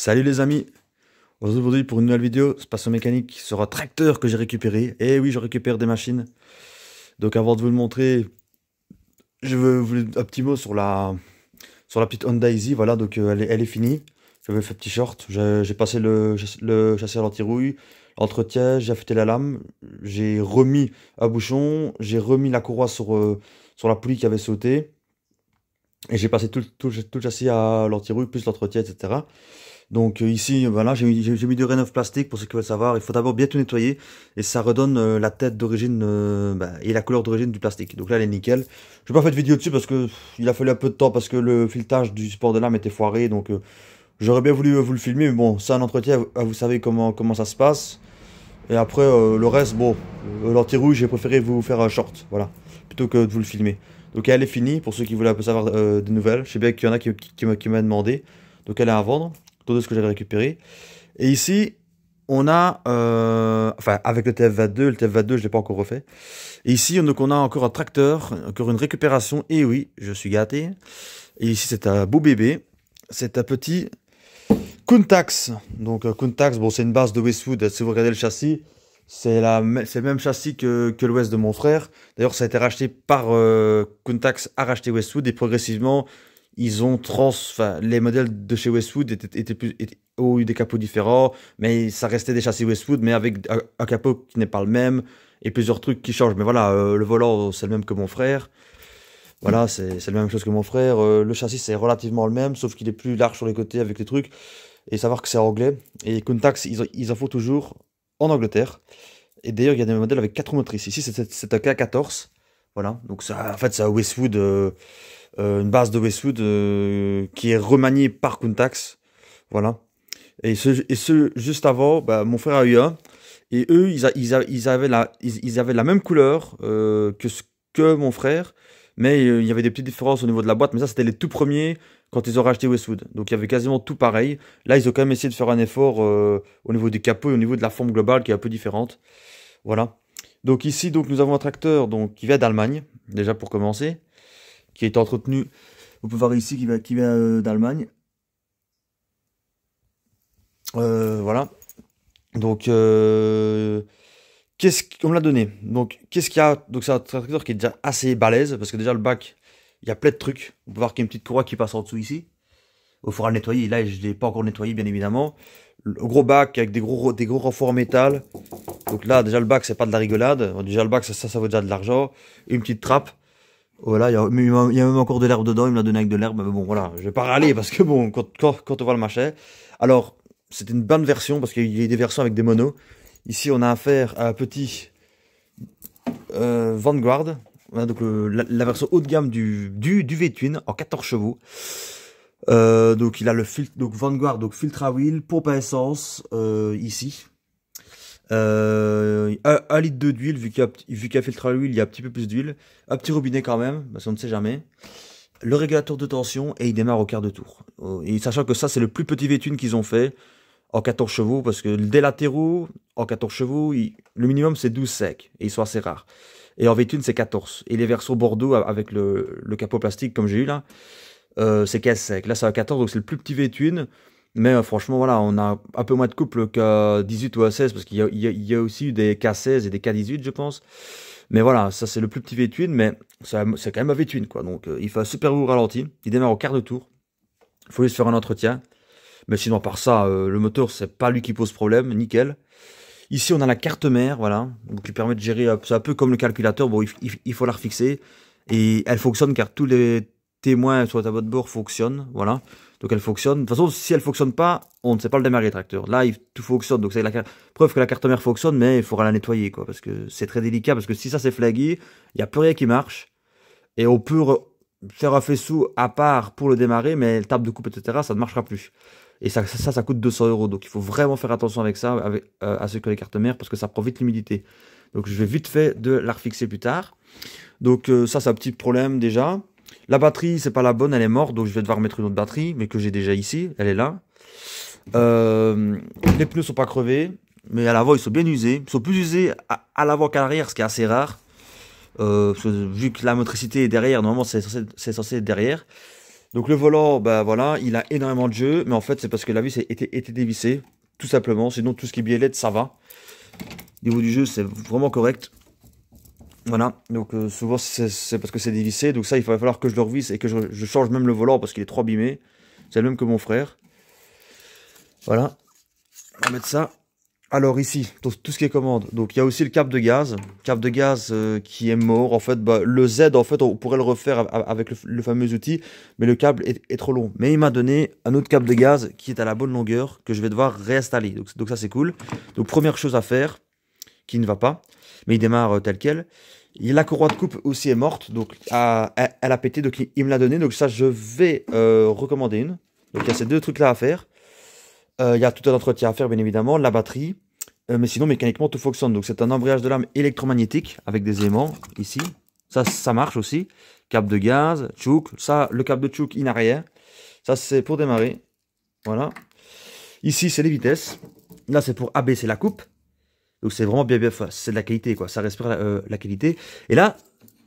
Salut les amis, aujourd'hui pour une nouvelle vidéo, Passion Mécanique sur un tracteur que j'ai récupéré. Et oui, je récupère des machines. Donc avant de vous le montrer, je veux vous un petit mot sur la petite Honda Easy. Voilà, donc elle est finie. J'avais fait petit short, j'ai passé le châssis à l'anti-rouille, l'entretien, j'ai affûté la lame, j'ai remis un bouchon, j'ai remis la courroie sur la poulie qui avait sauté. Et j'ai passé tout le châssis à l'anti-rouille, plus l'entretien, etc. Donc ici, voilà, j'ai mis du rénov plastique pour ceux qui veulent savoir. Il faut d'abord bien tout nettoyer et ça redonne la tête d'origine et la couleur d'origine du plastique. Donc là, elle est nickel. Je n'ai pas fait de vidéo dessus parce que il a fallu un peu de temps parce que le filetage du support de lame était foiré. Donc j'aurais bien voulu vous le filmer, mais bon, c'est un entretien, vous savez comment ça se passe. Et après, le reste, bon, l'anti-rouille, j'ai préféré vous faire un short, voilà, plutôt que de vous le filmer. Donc elle est finie, pour ceux qui voulaient un peu savoir des nouvelles. Je sais bien qu'il y en a qui m'a demandé. Donc elle est à vendre, tout de ce que j'avais récupéré. Et ici, on a, enfin avec le TF22 je ne l'ai pas encore refait. Et ici, donc on a encore un tracteur, encore une récupération, et oui, je suis gâté. Et ici, c'est un beau bébé, c'est un petit Kuntax. Donc Kuntax, bon, c'est une base de Westwood, si vous regardez le châssis, c'est le même châssis que l'Ouest de mon frère. D'ailleurs, ça a été racheté par Kuntax, a racheté Westwood et progressivement, ils ont enfin, les modèles de chez Westwood ont eu des capots différents, mais ça restait des châssis Westwood, mais avec un capot qui n'est pas le même et plusieurs trucs qui changent. Mais voilà, le volant, c'est le même que mon frère. Voilà, c'est la même chose que mon frère. Le châssis, c'est relativement le même, sauf qu'il est plus large sur les côtés avec les trucs. Et savoir que c'est anglais. Et Kuntax, ils en font toujours en Angleterre. Et d'ailleurs, il y a des modèles avec 4 motrices. Ici, c'est un K14. Voilà. Donc, ça, en fait, c'est un Westwood, une base de Westwood qui est remaniée par Kuntax. Voilà. Et ce juste avant, bah, mon frère a eu un. Et eux, ils avaient la même couleur que mon frère. Mais il y avait des petites différences au niveau de la boîte. Mais ça, c'était les tout premiers quand ils ont racheté Westwood. Donc il y avait quasiment tout pareil. Là, ils ont quand même essayé de faire un effort au niveau du capot et au niveau de la forme globale qui est un peu différente. Voilà. Donc ici, donc, nous avons un tracteur donc, qui vient d'Allemagne, déjà pour commencer, qui a été entretenu. Vous pouvez voir ici qui vient d'Allemagne. Voilà. Donc, qu'est-ce qu'on me l'a donné? Donc, qu'est-ce qu'il y a? Donc, c'est un tracteur qui est déjà assez balèze parce que déjà le bac, il y a plein de trucs. On peut voir qu'il y a une petite courroie qui passe en dessous ici. Il faudra le nettoyer. Là, je ne l'ai pas encore nettoyé, bien évidemment. Le gros bac avec des gros renforts en métal. Donc là, déjà le bac, c'est pas de la rigolade. Bon, déjà le bac, ça vaut déjà de l'argent. Une petite trappe. Voilà, il y a même encore de l'herbe dedans. Il me l'a donné avec de l'herbe. Mais bon, voilà, je vais pas râler parce que bon, quand on voit le machin. Alors, c'est une bonne version parce qu'il y a des versions avec des monos. Ici, on a affaire à un petit Vanguard. Voilà, donc la version haut de gamme du V-Twin en 14 chevaux. Donc il a le filtre, donc Vanguard, donc filtre à huile, pompe à essence ici. 1 litre d'huile, vu qu'il y a filtre à huile, il y a un petit peu plus d'huile. Un petit robinet quand même, parce qu'on ne sait jamais. Le régulateur de tension et il démarre au quart de tour. Et sachant que ça c'est le plus petit V-Twin qu'ils ont fait en 14 chevaux, parce que des latéraux en 14 chevaux, le minimum c'est 12 secs et ils sont assez rares. Et en V-Twin c'est 14. Et les versions Bordeaux avec le capot plastique comme j'ai eu là, c'est 15 sec. Là c'est un 14, donc c'est le plus petit V-Twin. Mais franchement voilà, on a un peu moins de couple qu'à 18 ou à 16, parce qu'il y a aussi eu des K16 et des K18 je pense. Mais voilà, ça c'est le plus petit V-Twin, mais c'est quand même un V-Twin quoi. Donc il fait un super beau ralenti, il démarre au quart de tour. Il faut juste faire un entretien. Mais sinon par ça, le moteur c'est pas lui qui pose problème, nickel. Ici on a la carte mère, voilà, donc qui permet de gérer, c'est un peu comme le calculateur, bon il faut la refixer. Et elle fonctionne car tous les témoins sur ta boîte bord fonctionnent, voilà. Donc elle fonctionne. De toute façon, si elle fonctionne pas, on ne sait pas le démarrer le tracteur. Là, tout fonctionne. Donc c'est la preuve que la carte mère fonctionne, mais il faudra la nettoyer, quoi, parce que c'est très délicat. Parce que si ça c'est flagué, il n'y a plus rien qui marche. Et on peut faire un faisceau à part pour le démarrer, mais le table de coupe, etc., ça ne marchera plus. Et ça coûte 200 €. Donc il faut vraiment faire attention avec ça, à ce que les cartes mères, parce que ça prend vite l'humidité. Donc je vais vite fait de la refixer plus tard. Donc ça, c'est un petit problème déjà. La batterie, c'est pas la bonne, elle est morte, donc je vais devoir mettre une autre batterie, mais que j'ai déjà ici, elle est là. Les pneus sont pas crevés, mais à l'avant ils sont bien usés. Ils sont plus usés à l'avant qu'à l'arrière, ce qui est assez rare. Parce que vu que la motricité est derrière, normalement c'est censé être derrière. Donc le volant, bah voilà, il a énormément de jeu, mais en fait c'est parce que la vis était dévissée, tout simplement. Sinon tout ce qui est biellette, ça va. Au niveau du jeu, c'est vraiment correct. Voilà, donc souvent c'est parce que c'est dévissé, donc ça il va falloir que je le revisse et que je change même le volant parce qu'il est trop abîmé. C'est le même que mon frère. Voilà, on va mettre ça. Alors ici, tout ce qui est commande, donc il y a aussi le câble de gaz qui est mort. En fait, bah, le Z, en fait, on pourrait le refaire avec le fameux outil, mais le câble est trop long. Mais il m'a donné un autre câble de gaz qui est à la bonne longueur, que je vais devoir réinstaller. Donc ça c'est cool. Donc première chose à faire, qui ne va pas, mais il démarre tel quel. La courroie de coupe aussi est morte, donc elle a pété, donc il me l'a donné. Donc ça, je vais recommander une. Donc il y a ces deux trucs-là à faire. Il y a tout un entretien à faire, bien évidemment, la batterie. Mais sinon, mécaniquement, tout fonctionne. Donc c'est un embrayage de lame électromagnétique avec des aimants ici. Ça marche aussi. Câble de gaz, chouk. Ça, le câble de chouk, il n'a rien. Ça, c'est pour démarrer. Voilà. Ici, c'est les vitesses. Là, c'est pour abaisser la coupe. Donc c'est vraiment bien, c'est de la qualité, quoi. Ça respire la qualité. Et là,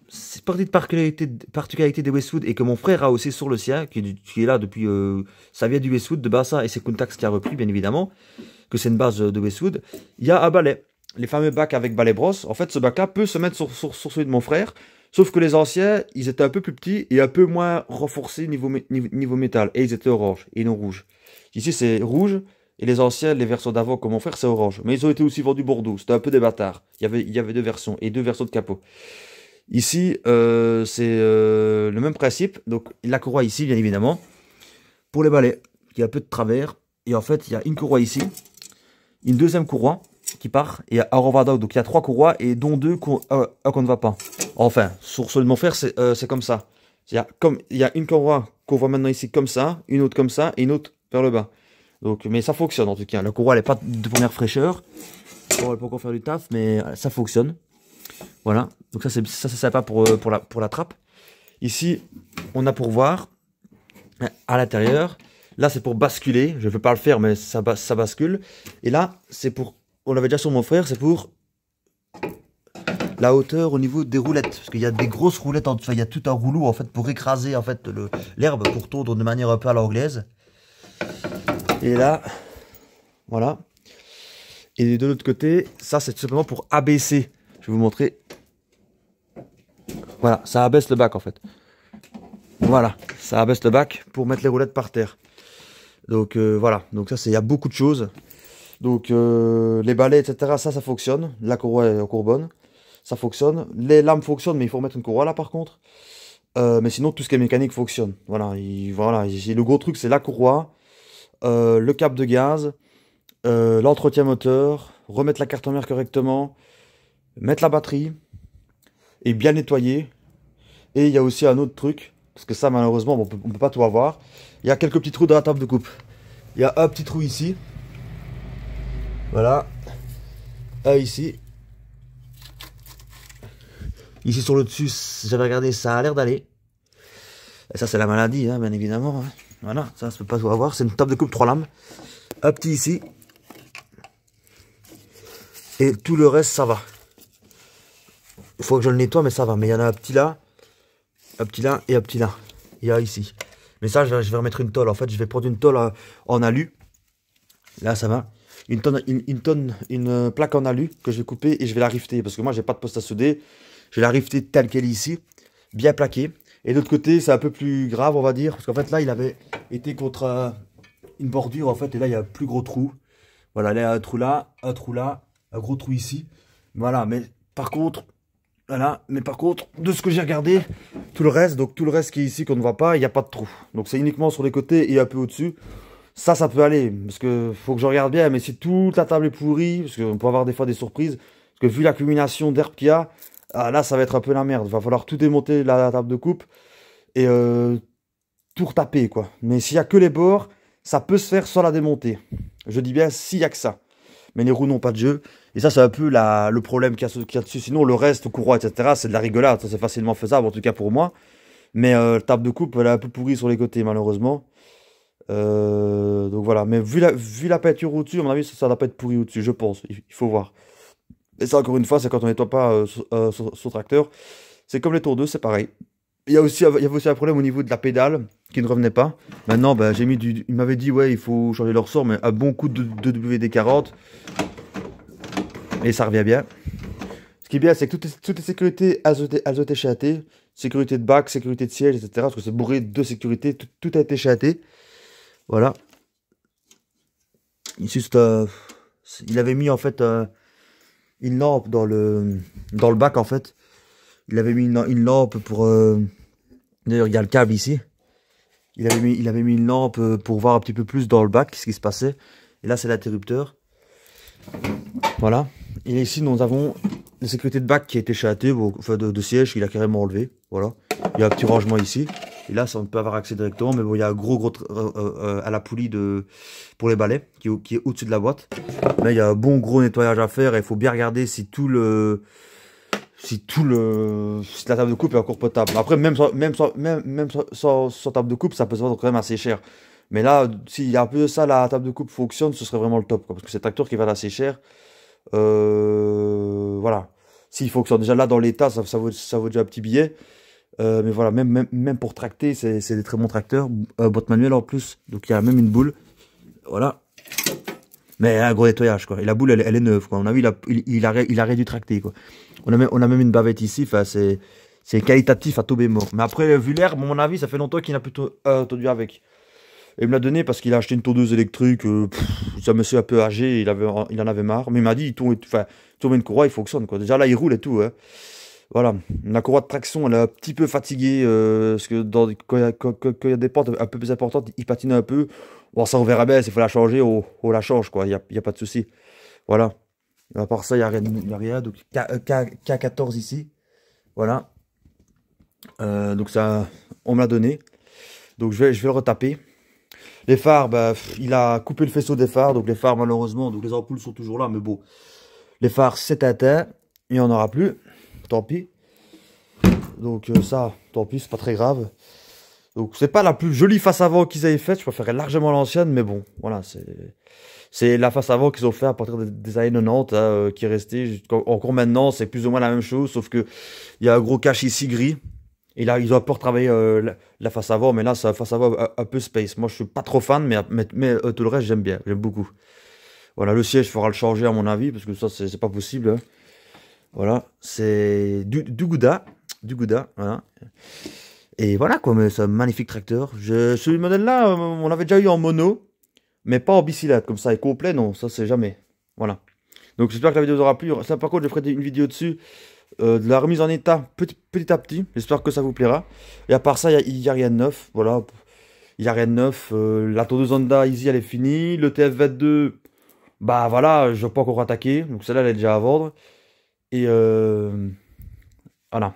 c'est partie de particularité des Westwood et que mon frère a aussi sur le sien, qui est là depuis... ça vient du Westwood, de Bassa, et c'est Contax qui a repris, bien évidemment, que c'est une base de Westwood. Il y a un balai. Les fameux bacs avec balai brosse. En fait, ce bac-là peut se mettre sur celui de mon frère. Sauf que les anciens, ils étaient un peu plus petits et un peu moins renforcés niveau métal. Et ils étaient orange et non rouge. Ici, c'est rouge. Et les anciens, les versions d'avant, comme mon frère, c'est orange. Mais ils ont été aussi vendus Bordeaux. C'était un peu des bâtards. Il y avait deux versions et deux versions de capot. Ici, c'est le même principe. Donc, la courroie ici, bien évidemment. Pour les balais, il y a un peu de travers. Et en fait, il y a une courroie ici. Une deuxième courroie qui part. Et à Rovada, donc il y a trois courroies et dont deux qu'on ne va pas. Enfin, sur celui de mon frère, c'est comme ça. Il y a une courroie qu'on voit maintenant ici comme ça, une autre comme ça et une autre vers le bas. Donc, mais ça fonctionne en tout cas. La courroie, elle n'est pas de première fraîcheur. Bon, elle peut encore faire du taf, mais ça fonctionne. Voilà. Donc ça, c'est sympa pour la trappe. Ici, on a pour voir à l'intérieur. Là, c'est pour basculer. Je ne veux pas le faire, mais ça bascule. Et là, c'est pour... On l'avait déjà sur mon frère, c'est pour la hauteur au niveau des roulettes. Parce qu'il y a des grosses roulettes en dessous. Il y a tout un rouleau, en fait, pour écraser en fait, l'herbe, pour tondre de manière un peu à l'anglaise. Et là, voilà. Et de l'autre côté, ça c'est tout simplement pour abaisser. Je vais vous montrer. Voilà, ça abaisse le bac en fait. Voilà, ça abaisse le bac pour mettre les roulettes par terre. Donc voilà, donc ça il y a beaucoup de choses. Donc les balais, etc. Ça fonctionne. La courroie est encore bonne. Ça fonctionne. Les lames fonctionnent, mais il faut remettre une courroie là par contre. Mais sinon tout ce qui est mécanique fonctionne. Voilà, le gros truc c'est la courroie. Le câble de gaz, l'entretien moteur, remettre la carte mère correctement, mettre la batterie et bien nettoyer. Et il y a aussi un autre truc, parce que ça malheureusement on peut pas tout avoir. Il y a quelques petits trous dans la table de coupe. Il y a un petit trou ici, voilà, un ici. Ici sur le dessus, j'avais regardé, ça a l'air d'aller. Et ça c'est la maladie, hein, bien évidemment. Hein. Voilà, ça ne peut pas tout avoir. C'est une table de coupe 3 lames. Un petit ici. Et tout le reste, ça va. Il faut que je le nettoie, mais ça va. Mais il y en a un petit là et un petit là. Il y a ici. Mais ça, je vais remettre une tôle. En fait, je vais prendre une tôle en alu. Là, ça va. Une plaque en alu que je vais couper et je vais la rifter. Parce que moi, j'ai pas de poste à souder. Je vais la rifter telle qu'elle est ici. Bien plaquée. Et de l'autre côté, c'est un peu plus grave, on va dire. Parce qu'en fait, là, il avait été contre une bordure, en fait. Et là, il y a un plus gros trou. Voilà, là, il y a un trou là, un gros trou ici. Voilà, mais par contre, de ce que j'ai regardé, tout le reste qui est ici, qu'on ne voit pas, il n'y a pas de trou. Donc, c'est uniquement sur les côtés et un peu au-dessus. Ça peut aller. Parce que faut que je regarde bien. Mais si toute la table est pourrie, parce qu'on peut avoir des fois des surprises. Parce que vu l'accumulation d'herbe qu'il y a, là, ça va être un peu la merde. Il va falloir tout démonter la table de coupe et tout retaper, quoi. Mais s'il n'y a que les bords, ça peut se faire sans la démonter. Je dis bien s'il n'y a que ça. Mais les roues n'ont pas de jeu. Et ça, c'est un peu le problème qu'il y a dessus. Sinon, le reste, courroie, etc., c'est de la rigolade. Ça, c'est facilement faisable, en tout cas pour moi. Mais la table de coupe, elle est un peu pourrie sur les côtés, malheureusement. Donc voilà. Mais vu la peinture au-dessus, à mon avis, ça ne doit pas être pourri au-dessus, je pense. Il faut voir. Et ça, encore une fois, c'est quand on nettoie pas son tracteur. C'est comme les tours 2, c'est pareil. il y avait aussi un problème au niveau de la pédale qui ne revenait pas. Maintenant, bah, j'ai mis du. Il m'avait dit, ouais, il faut changer le ressort, mais un bon coup de WD-40. Et ça revient bien. Ce qui est bien, c'est que toutes les sécurités elles ont été châtées. Sécurité de bac, sécurité de siège, etc. Parce que c'est bourré de sécurité. Tout a été châté. Voilà. Ici, il avait mis en fait une lampe dans le bac en fait. Il avait mis une lampe pour. D'ailleurs, il y a le câble ici. Il avait mis une lampe pour voir un petit peu plus dans le bac ce qui se passait. Et là, c'est l'interrupteur. Voilà. Et ici, nous avons la sécurité de bac qui a été châtée, enfin de siège, qu'il a carrément enlevé. Voilà. Il y a un petit rangement ici. Et là, ça, on peut avoir accès directement. Mais bon, il y a un gros à la poulie pour les balais qui est au-dessus de la boîte. Là, il y a un bon gros nettoyage à faire. Et il faut bien regarder si si la table de coupe est encore potable. Après, même sans table de coupe, ça peut se vendre quand même assez cher. Mais là, s'il y a un peu de ça, la table de coupe fonctionne, ce serait vraiment le top, quoi, parce que c'est un tracteur qui va assez cher. Voilà. S'il fonctionne déjà là dans l'état, ça vaut déjà un petit billet. Mais voilà, même pour tracter, c'est des très bons tracteurs. Boîte manuelle en plus, donc il y a même une boule. Voilà. Mais un gros nettoyage, quoi. Et la boule, elle est neuve, quoi. On a vu, il a réduit tracter, quoi. On a même une bavette ici. Enfin, c'est qualitatif à tomber mort. Mais après, vu l'herbe, à mon avis, ça fait longtemps qu'il n'a plus tondu avec. Et il me l'a donné parce qu'il a acheté une tondeuse électrique. C'est un monsieur un peu âgé, il en avait marre. Mais il m'a dit, tourne une courroie, il fonctionne, quoi. Déjà là, il roule et tout, hein. Voilà. La courroie de traction, elle est un petit peu fatiguée. Parce que quand il y a des pentes un peu plus importantes, il patine un peu. Bon, ça, on verra bien. S'il faut la changer, on la change, quoi. Il y a pas de souci. Voilà. À part ça, il n'y a rien. Donc, K14 ici. Voilà. Donc, ça, on me l'a donné. Donc, je vais le retaper. Les phares, bah, il a coupé le faisceau des phares. Donc, les phares, malheureusement, donc les ampoules sont toujours là. Mais bon, les phares, c'est éteint. Il n'y en aura plus. Tant pis. Donc, ça, tant pis, c'est pas très grave. Donc, c'est pas la plus jolie face avant qu'ils avaient faite. Je préférais largement l'ancienne. Mais bon, voilà, c'est la face avant qu'ils ont fait à partir des années 90, hein, qui est restée. Encore maintenant, c'est plus ou moins la même chose, sauf que il y a un gros cache ici gris. Et là, ils ont un peu retravaillé la face avant, mais là, c'est la face avant un peu space. Moi, je suis pas trop fan, mais tout le reste, j'aime bien, j'aime beaucoup. Voilà, le siège, il faudra le changer à mon avis, parce que ça, c'est pas possible, hein. Voilà, c'est du Gouda, voilà. Et voilà, quoi, mais c'est un magnifique tracteur. Ce modèle-là, on l'avait déjà eu en mono. Mais pas en bicylindre, comme ça, et complet, non, ça c'est jamais. Voilà. Donc j'espère que la vidéo vous aura plu. Ça, par contre, je ferai une vidéo dessus, de la remise en état petit à petit. J'espère que ça vous plaira. Et à part ça, il y a rien de neuf. Voilà. Il n'y a rien de neuf. La tondeuse Honda Easy, elle est finie. Le TF22, bah voilà, je ne vais pas encore attaquer. Donc celle-là, elle est déjà à vendre. Et voilà.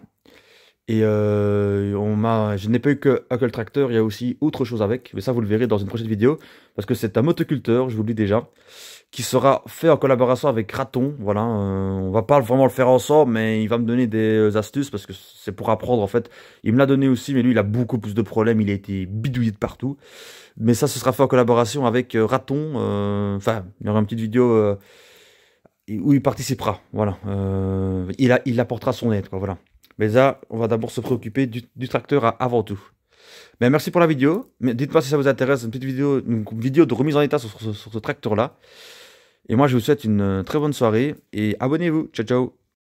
Et je n'ai pas eu qu'un seul tracteur, il y a aussi autre chose avec, mais ça vous le verrez dans une prochaine vidéo, parce que c'est un motoculteur, je vous le dis déjà, qui sera fait en collaboration avec Raton, voilà, on va pas vraiment le faire ensemble, mais il va me donner des astuces, parce que c'est pour apprendre en fait, il me l'a donné aussi, mais lui il a beaucoup plus de problèmes, il a été bidouillé de partout, mais ça ce sera fait en collaboration avec Raton, enfin, il y aura une petite vidéo où il participera, voilà, il apportera son aide, quoi, voilà. Mais là, on va d'abord se préoccuper du tracteur avant tout. Mais merci pour la vidéo. Dites-moi si ça vous intéresse, une vidéo de remise en état sur ce tracteur-là. Et moi, je vous souhaite une très bonne soirée et abonnez-vous. Ciao, ciao.